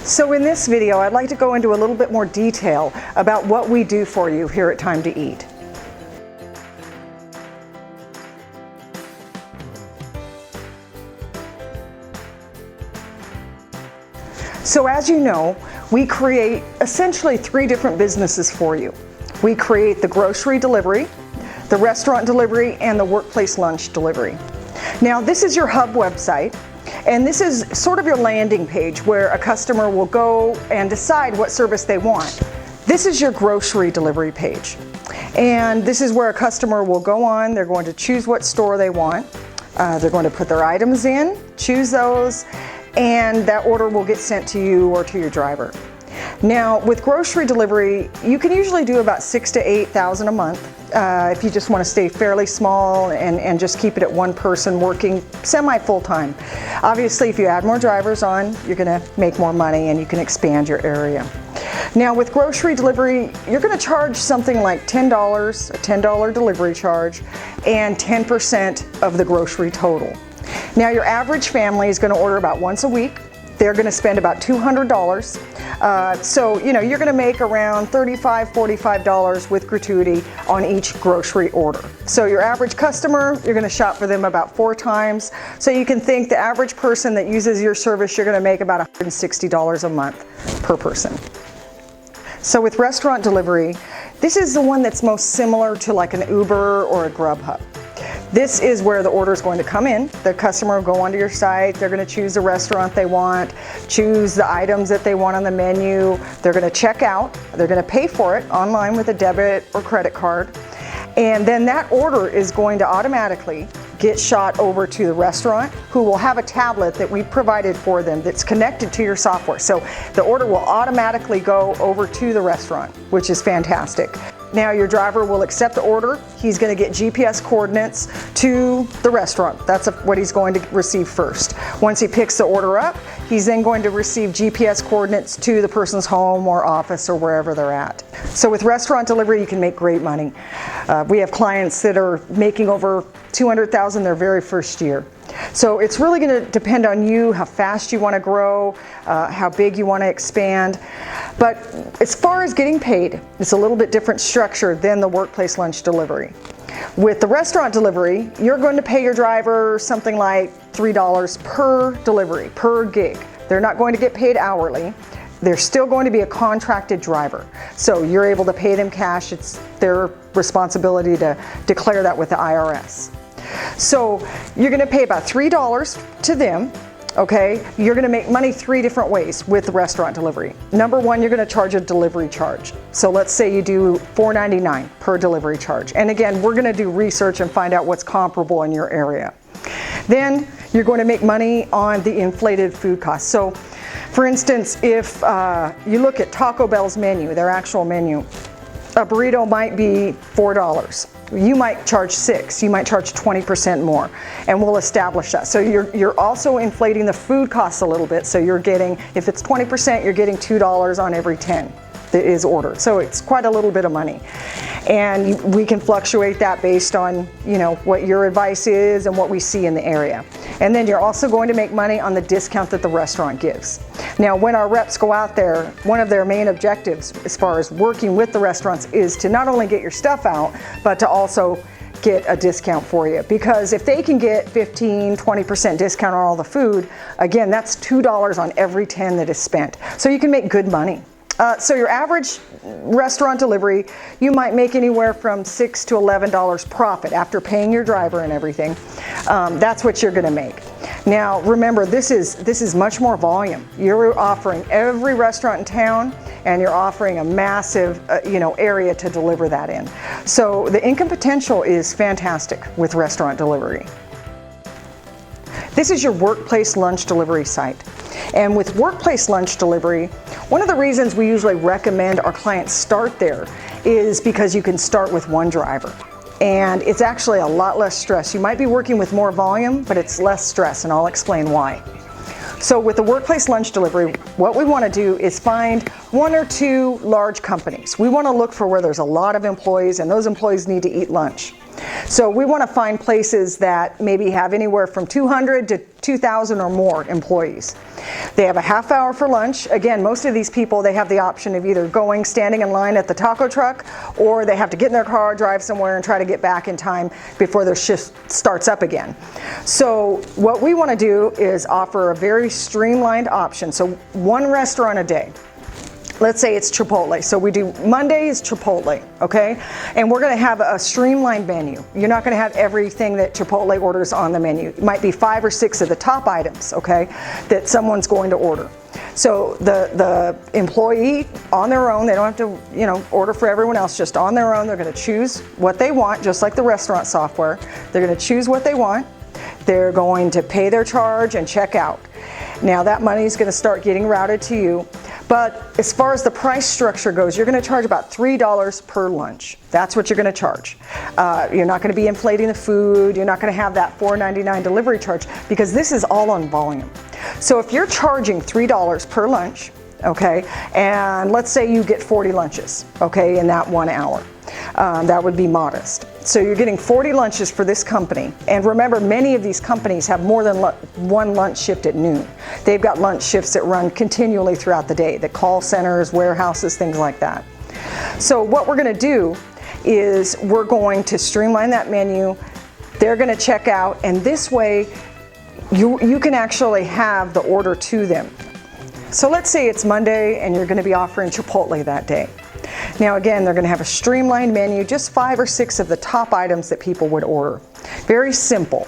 So in this video, I'd like to go into a little bit more detail about what we do for you here at Time to Eat. So as you know, we create essentially 3 different businesses for you. We create the grocery delivery, the restaurant delivery, and the workplace lunch delivery. Now this is your hub website, and this is sort of your landing page where a customer will go and decide what service they want. This is your grocery delivery page. And this is where a customer will go on, they're going to choose what store they want, they're going to put their items in, choose those, and that order will get sent to you or to your driver. Now with grocery delivery, you can usually do about 6,000 to 8,000 a month if you just want to stay fairly small and just keep it at one person working semi-full-time. Obviously if you add more drivers on, you're going to make more money and you can expand your area. Now with grocery delivery, you're going to charge something like $10, a $10 delivery charge, and 10% of the grocery total. Now your average family is going to order about once a week. They're going to spend about $200. So you know you're going to make around $35, $45 with gratuity on each grocery order. So your average customer, you're going to shop for them about 4 times. So you can think the average person that uses your service, you're going to make about $160 a month per person. So with restaurant delivery, this is the one that's most similar to like an Uber or a Grubhub. This is where the order is going to come in. The customer will go onto your site, they're going to choose the restaurant they want, choose the items that they want on the menu, they're going to check out, they're going to pay for it online with a debit or credit card, and then that order is going to automatically get shot over to the restaurant, who will have a tablet that we provided for them that's connected to your software. So the order will automatically go over to the restaurant, which is fantastic. Now your driver will accept the order. He's going to get GPS coordinates to the restaurant. That's what he's going to receive first. Once he picks the order up, he's then going to receive GPS coordinates to the person's home or office or wherever they're at. So with restaurant delivery, you can make great money. We have clients that are making over $200,000 their very first year. So it's really going to depend on you, how fast you want to grow, how big you want to expand. But as far as getting paid, it's a little bit different structure than the workplace lunch delivery. With the restaurant delivery, you're going to pay your driver something like $3 per delivery, per gig. They're not going to get paid hourly. They're still going to be a contracted driver. So you're able to pay them cash. It's their responsibility to declare that with the IRS. So you're going to pay about $3 to them. Okay, you're going to make money 3 different ways with the restaurant delivery. Number 1, you're going to charge a delivery charge. So let's say you do $4.99 per delivery charge. And again, we're going to do research and find out what's comparable in your area. Then you're going to make money on the inflated food costs. So for instance, if you look at Taco Bell's menu, their actual menu, a burrito might be $4. You might charge $6, you might charge 20% more, and we'll establish that. So you're also inflating the food costs a little bit, so you're getting, if it's 20%, you're getting $2 on every 10 that is ordered. So it's quite a little bit of money. And we can fluctuate that based on, you know, what your advice is and what we see in the area. And then you're also going to make money on the discount that the restaurant gives. Now, when our reps go out there, one of their main objectives as far as working with the restaurants is to not only get your stuff out, but to also get a discount for you. Because if they can get 15, 20% discount on all the food, again, that's $2 on every 10 that is spent. So you can make good money. So your average restaurant delivery, you might make anywhere from $6 to $11 profit after paying your driver and everything. That's what you're going to make. Now remember, this is much more volume. You're offering every restaurant in town, and you're offering a massive area to deliver that in. So the income potential is fantastic with restaurant delivery. This is your workplace lunch delivery site. And with workplace lunch delivery, one of the reasons we usually recommend our clients start there is because you can start with 1 driver. And it's actually a lot less stress. You might be working with more volume, but it's less stress, and I'll explain why. So with the workplace lunch delivery, what we want to do is find 1 or 2 large companies. We want to look for where there's a lot of employees, and those employees need to eat lunch. So we want to find places that maybe have anywhere from 200 to 2,000 or more employees. They have a half hour for lunch. Again, most of these people, they have the option of either standing in line at the taco truck, or they have to get in their car, drive somewhere, and try to get back in time before their shift starts up again. So what we want to do is offer a very streamlined option. So one restaurant a day. Let's say it's Chipotle. So we do Mondays Chipotle, okay? And we're gonna have a streamlined menu. You're not gonna have everything that Chipotle orders on the menu. It might be 5 or 6 of the top items, okay, that someone's going to order. So the employee on their own, they don't have to, order for everyone else, just on their own, they're gonna choose what they want, just like the restaurant software. They're gonna choose what they want. They're going to pay their charge and check out. Now that money is going to start getting routed to you. But as far as the price structure goes, you're going to charge about $3 per lunch. That's what you're going to charge. You're not going to be inflating the food. You're not going to have that $4.99 delivery charge, because this is all on volume. So if you're charging $3 per lunch, okay, and let's say you get 40 lunches, okay, in that 1 hour. That would be modest. So you're getting 40 lunches for this company. And remember, many of these companies have more than one lunch shift at noon. They've got lunch shifts that run continually throughout the day, the call centers, warehouses, things like that. So what we're going to do is we're going to streamline that menu. They're going to check out, and this way you can actually have the order to them. So let's say it's Monday and you're going to be offering Chipotle that day. Now again, they're going to have a streamlined menu, just 5 or 6 of the top items that people would order. Very simple.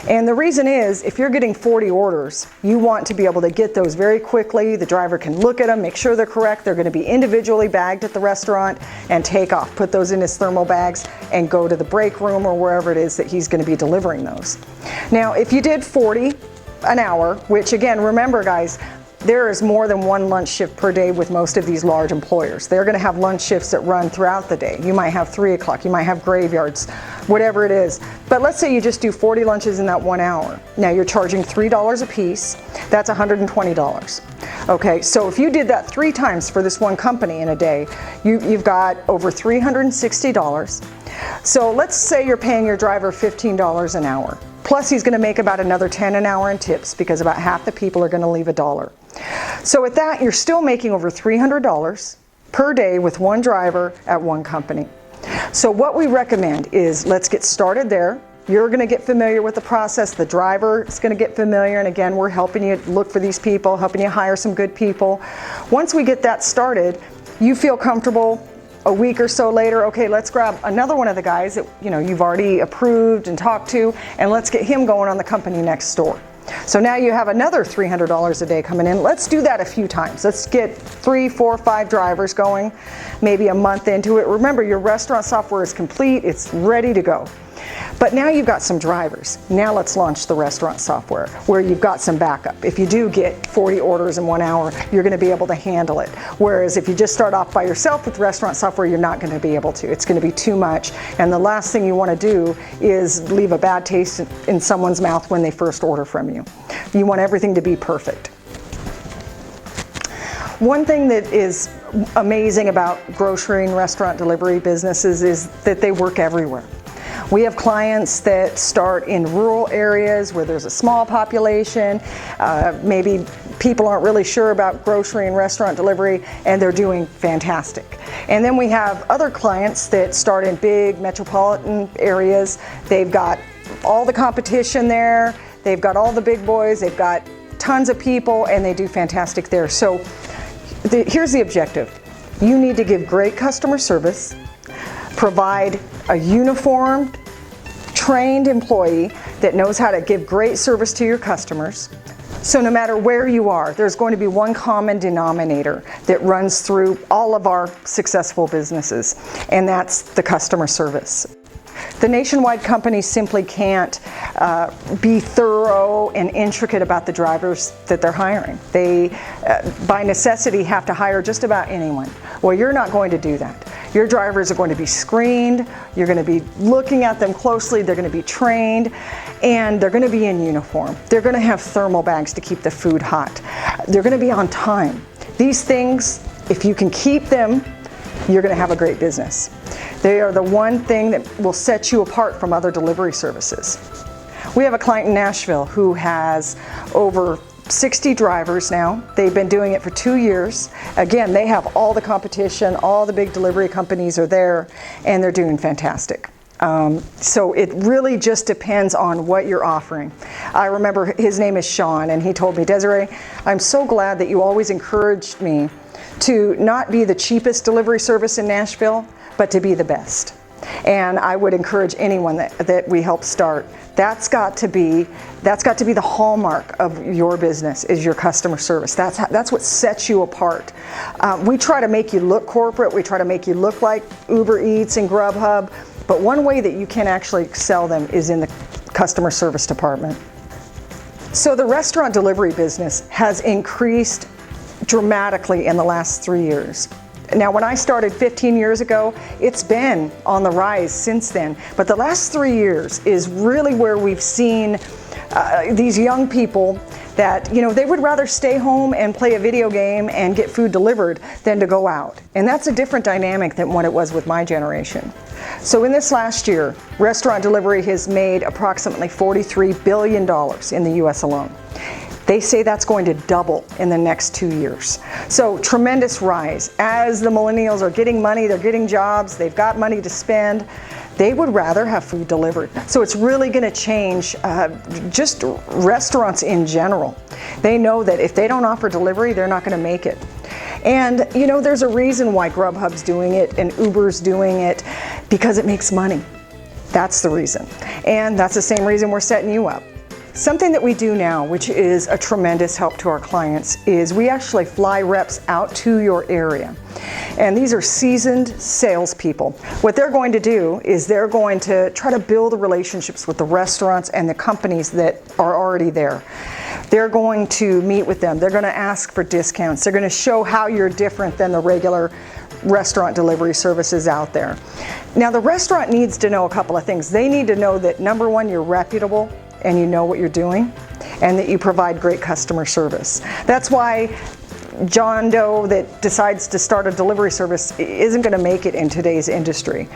And the reason is, if you're getting 40 orders, you want to be able to get those very quickly. The driver can look at them, make sure they're correct. They're going to be individually bagged at the restaurant and take off, put those in his thermal bags and go to the break room or wherever it is that he's going to be delivering those. Now, if you did 40 an hour, which again, remember guys, there is more than one lunch shift per day with most of these large employers. They're going to have lunch shifts that run throughout the day. You might have 3 o'clock, you might have graveyards, whatever it is. But let's say you just do 40 lunches in that 1 hour. Now you're charging $3 a piece. That's $120. Okay, so if you did that 3 times for this one company in a day, you've got over $360. So let's say you're paying your driver $15 an hour. Plus he's going to make about another $10 an hour in tips, because about half the people are going to leave $1. So with that, you're still making over $300 per day with one driver at one company. So what we recommend is, let's get started there. You're going to get familiar with the process. The driver is going to get familiar. And again, we're helping you look for these people, helping you hire some good people. Once we get that started, you feel comfortable. A week or so later, okay, let's grab another one of the guys that you've already approved and talked to, and let's get him going on the company next door. So now you have another $300 a day coming in. Let's do that a few times. Let's get 3, 4, 5 drivers going, maybe a month into it. Remember, your restaurant software is complete. It's ready to go. But now you've got some drivers. Now let's launch the restaurant software, where you've got some backup. If you do get 40 orders in 1 hour, you're going to be able to handle it. Whereas if you just start off by yourself with restaurant software, you're not going to be able to. It's going to be too much. And the last thing you want to do is leave a bad taste in someone's mouth when they first order from you. You want everything to be perfect. One thing that is amazing about grocery and restaurant delivery businesses is that they work everywhere. We have clients that start in rural areas where there's a small population. Maybe people aren't really sure about grocery and restaurant delivery, and they're doing fantastic. And then we have other clients that start in big metropolitan areas. They've got all the competition there. They've got all the big boys. They've got tons of people, and they do fantastic there. So here's the objective. You need to give great customer service, provide a uniformed, trained employee that knows how to give great service to your customers. So no matter where you are, there's going to be one common denominator that runs through all of our successful businesses, and that's the customer service. The nationwide companies simply can't be thorough and intricate about the drivers that they're hiring. They, by necessity, have to hire just about anyone. Well, you're not going to do that. Your drivers are going to be screened, you're going to be looking at them closely, they're going to be trained, and they're going to be in uniform. They're going to have thermal bags to keep the food hot. They're going to be on time. These things, if you can keep them, you're going to have a great business. They are the one thing that will set you apart from other delivery services. We have a client in Nashville who has over 60 drivers now. They've been doing it for 2 years. Again, they have all the competition, all the big delivery companies are there, and they're doing fantastic. So it really just depends on what you're offering. I remember his name is Sean, and he told me, Desiree, I'm so glad that you always encouraged me to not be the cheapest delivery service in Nashville, but to be the best. And I would encourage anyone that we help start. That's got to be the hallmark of your business, is your customer service. That's what sets you apart. We try to make you look corporate. We try to make you look like Uber Eats and Grubhub. But one way that you can actually excel them is in the customer service department. So the restaurant delivery business has increased dramatically in the last 3 years. Now, when I started 15 years ago, it's been on the rise since then. But the last 3 years is really where we've seen these young people that, you know, they would rather stay home and play a video game and get food delivered than to go out. And that's a different dynamic than what it was with my generation. So in this last year, restaurant delivery has made approximately $43 billion in the US alone. They say that's going to double in the next 2 years. So tremendous rise. As the millennials are getting money, they're getting jobs, they've got money to spend, they would rather have food delivered. So it's really going to change just restaurants in general. They know that if they don't offer delivery, they're not going to make it. And you know, there's a reason why Grubhub's doing it and Uber's doing it, because it makes money. That's the reason. And that's the same reason we're setting you up. Something that we do now, which is a tremendous help to our clients, is we actually fly reps out to your area. And these are seasoned salespeople. What they're going to do is they're going to try to build relationships with the restaurants and the companies that are already there. They're going to meet with them. They're going to ask for discounts. They're going to show how you're different than the regular restaurant delivery services out there. Now, the restaurant needs to know a couple of things. They need to know that, number one, you're reputable and you know what you're doing, and that you provide great customer service. That's why John Doe that decides to start a delivery service isn't going to make it in today's industry.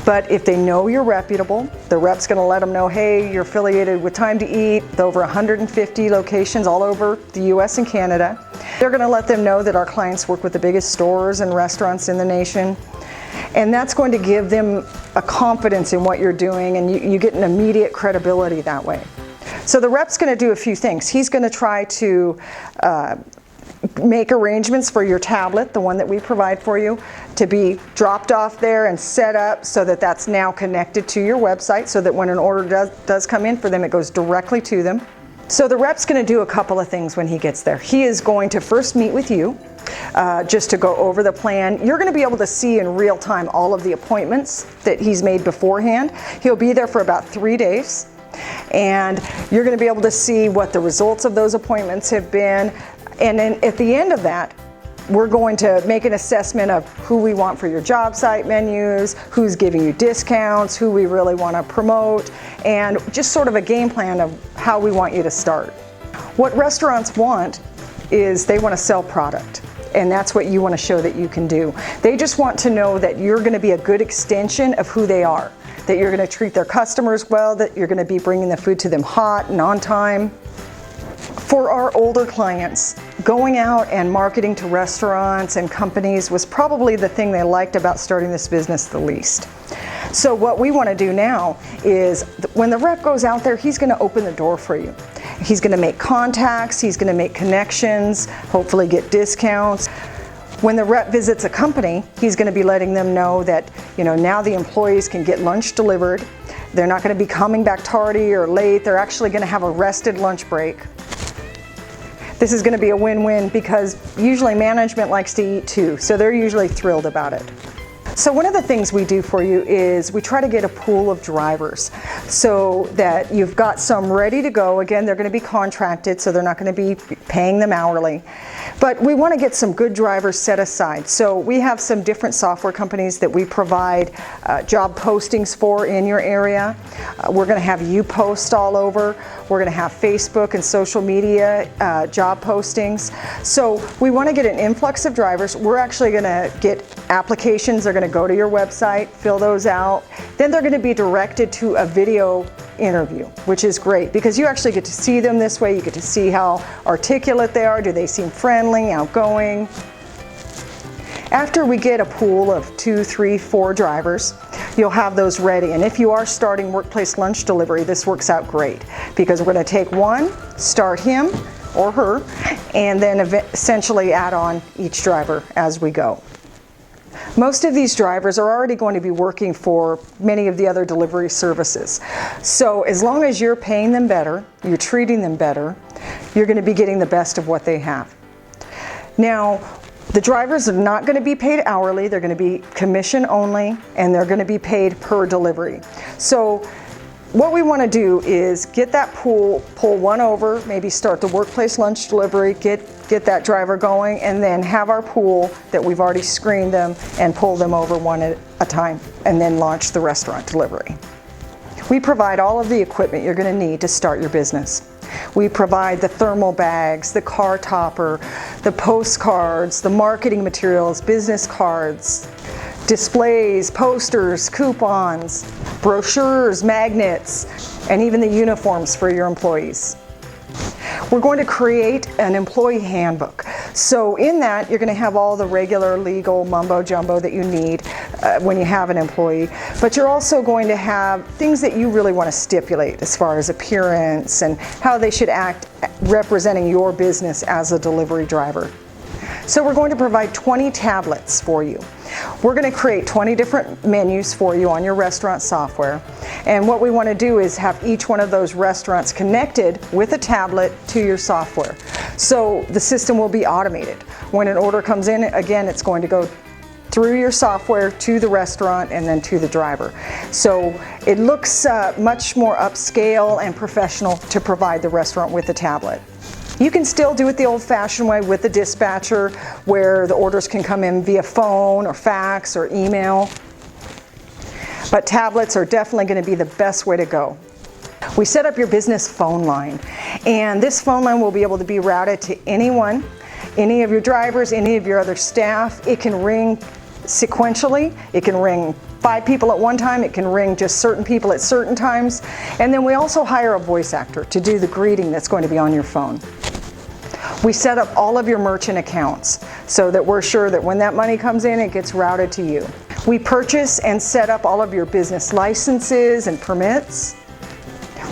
But if they know you're reputable, the rep's going to let them know, hey, you're affiliated with Time to Eat, with over 150 locations all over the US and Canada. They're going to let them know that our clients work with the biggest stores and restaurants in the nation. And that's going to give them a confidence in what you're doing, and you get an immediate credibility that way. So the rep's going to do a few things. He's going to try to make arrangements for your tablet, the one that we provide for you, to be dropped off there and set up so that that's now connected to your website, so that when an order does come in for them, it goes directly to them. So the rep's going to do a couple of things when he gets there. He is going to first meet with you, just to go over the plan. You're going to be able to see in real time all of the appointments that he's made beforehand. He'll be there for about 3 days, and you're going to be able to see what the results of those appointments have been. And then at the end of that, we're going to make an assessment of who we want for your job site menus, who's giving you discounts, who we really want to promote, and just sort of a game plan of how we want you to start. What restaurants want is they want to sell product. And that's what you want to show that you can do. They just want to know that you're going to be a good extension of who they are, that you're going to treat their customers well, that you're going to be bringing the food to them hot and on time. For our older clients, going out and marketing to restaurants and companies was probably the thing they liked about starting this business the least. So what we want to do now is when the rep goes out there, he's going to open the door for you. He's going to make contacts, he's going to make connections, hopefully get discounts. When the rep visits a company, he's going to be letting them know that, you know, now the employees can get lunch delivered. They're not going to be coming back tardy or late. They're actually going to have a rested lunch break. This is going to be a win-win because usually management likes to eat too, so they're usually thrilled about it. So one of the things we do for you is we try to get a pool of drivers so that you've got some ready to go. Again, they're going to be contracted, so they're not going to be paying them hourly. But we want to get some good drivers set aside. So we have some different software companies that we provide job postings for in your area. We're going to have you post all over. We're going to have Facebook and social media job postings. So we want to get an influx of drivers. We're actually going to get applications. They're going to go to your website, fill those out. Then they're going to be directed to a video interview, which is great because you actually get to see them this way. You get to see how articulate they are. Do they seem friendly, outgoing? After we get a pool of 2, 3, 4 drivers, you'll have those ready. And if you are starting workplace lunch delivery, this works out great because we're going to take one, start him or her, and then essentially add on each driver as we go. Most of these drivers are already going to be working for many of the other delivery services. So as long as you're paying them better, you're treating them better, you're going to be getting the best of what they have. Now, the drivers are not going to be paid hourly, they're going to be commission only, and they're going to be paid per delivery. So what we want to do is get that pool, pull one over, maybe start the workplace lunch delivery, get that driver going, and then have our pool that we've already screened them and pull them over one at a time, and then launch the restaurant delivery. We provide all of the equipment you're going to need to start your business. We provide the thermal bags, the car topper, the postcards, the marketing materials, business cards, displays, posters, coupons, brochures, magnets, and even the uniforms for your employees. We're going to create an employee handbook. So in that, you're going to have all the regular legal mumbo jumbo that you need when you have an employee, but you're also going to have things that you really want to stipulate as far as appearance and how they should act representing your business as a delivery driver. So we're going to provide 20 tablets for you. We're going to create 20 different menus for you on your restaurant software. And what we want to do is have each one of those restaurants connected with a tablet to your software. So the system will be automated. When an order comes in, again, it's going to go through your software to the restaurant and then to the driver. So it looks much more upscale and professional to provide the restaurant with a tablet. You can still do it the old-fashioned way with the dispatcher, where the orders can come in via phone or fax or email. But tablets are definitely going to be the best way to go. We set up your business phone line, and this phone line will be able to be routed to anyone, any of your drivers, any of your other staff. It can ring sequentially. It can ring 5 people at one time. It can ring just certain people at certain times. And then we also hire a voice actor to do the greeting that's going to be on your phone. We set up all of your merchant accounts so that we're sure that when that money comes in, it gets routed to you. We purchase and set up all of your business licenses and permits.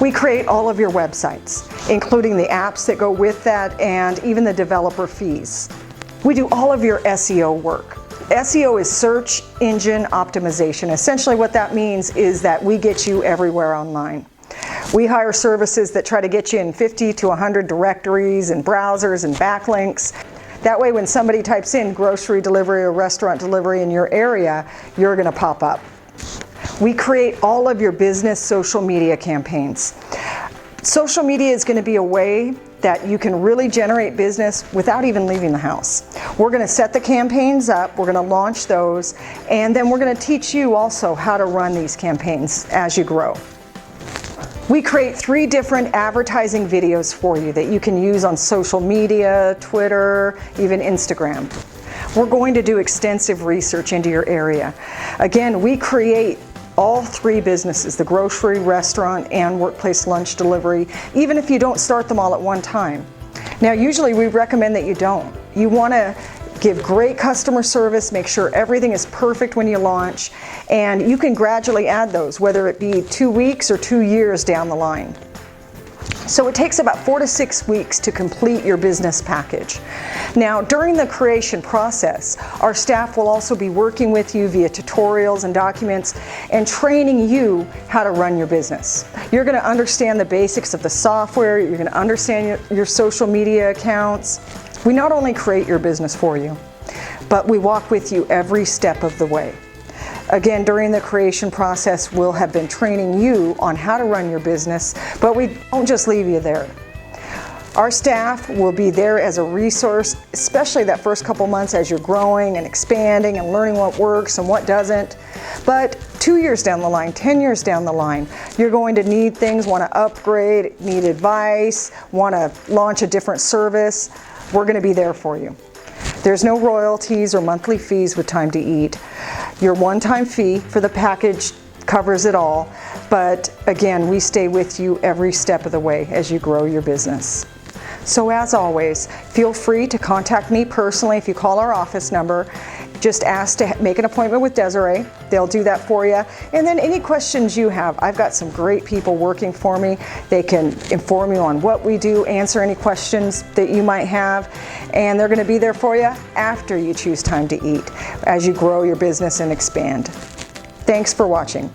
We create all of your websites, including the apps that go with that and even the developer fees. We do all of your SEO work. SEO is search engine optimization. Essentially what that means is that we get you everywhere online. We hire services that try to get you in 50 to 100 directories and browsers and backlinks. That way when somebody types in grocery delivery or restaurant delivery in your area, you're going to pop up. We create all of your business social media campaigns. Social media is going to be a way that you can really generate business without even leaving the house. We're going to set the campaigns up, we're going to launch those, and then we're going to teach you also how to run these campaigns as you grow. We create 3 different advertising videos for you that you can use on social media, Twitter, even Instagram. We're going to do extensive research into your area. Again, we create all 3 businesses, the grocery, restaurant, and workplace lunch delivery, even if you don't start them all at one time. Now, usually we recommend that you don't. You want to give great customer service, make sure everything is perfect when you launch, and you can gradually add those, whether it be 2 weeks or 2 years down the line. So it takes about 4 to 6 weeks to complete your business package. Now, during the creation process, our staff will also be working with you via tutorials and documents and training you how to run your business. You're going to understand the basics of the software, you're going to understand your social media accounts. We not only create your business for you, but we walk with you every step of the way. Again, during the creation process, we'll have been training you on how to run your business, but we don't just leave you there. Our staff will be there as a resource, especially that first couple months as you're growing and expanding and learning what works and what doesn't. But 2 years down the line, 10 years down the line, you're going to need things, want to upgrade, need advice, want to launch a different service, we're going to be there for you. There's no royalties or monthly fees with Time to Eat. Your one-time fee for the package covers it all, but again, we stay with you every step of the way as you grow your business. So as always, feel free to contact me personally if you call our office number. Just ask to make an appointment with Desiree. They'll do that for you. And then any questions you have, I've got some great people working for me. They can inform you on what we do, answer any questions that you might have, and they're going to be there for you after you choose Time to Eat as you grow your business and expand. Thanks for watching.